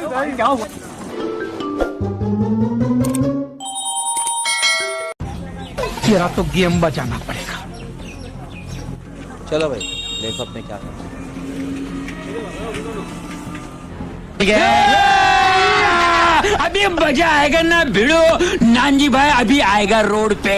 क्या हुआ? तेरा तो गेम बचाना पड़ेगा। चलो भाई देखो अपने क्या करना है। अभी मजा आएगा ना भिड़ो नानजी भाई, अभी आएगा रोड पे।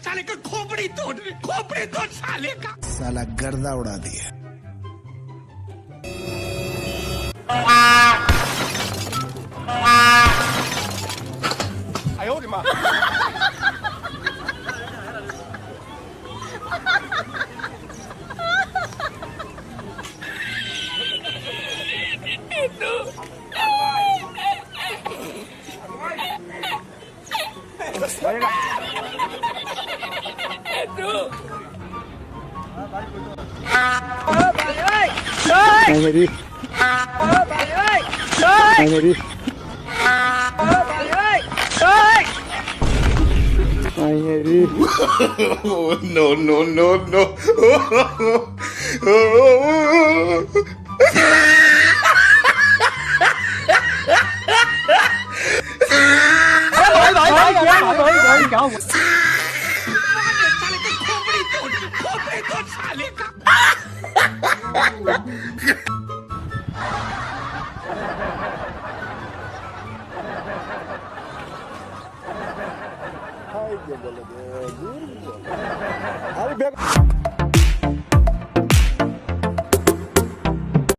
साले का खोपड़ी तोड़ साले का। साला गर्दा उड़ा दिया। आयो रे माँ। मेरी मेरी No no no no. भाई क्या हुआ? साले का खोपड़ी तोड़ साले का। अरे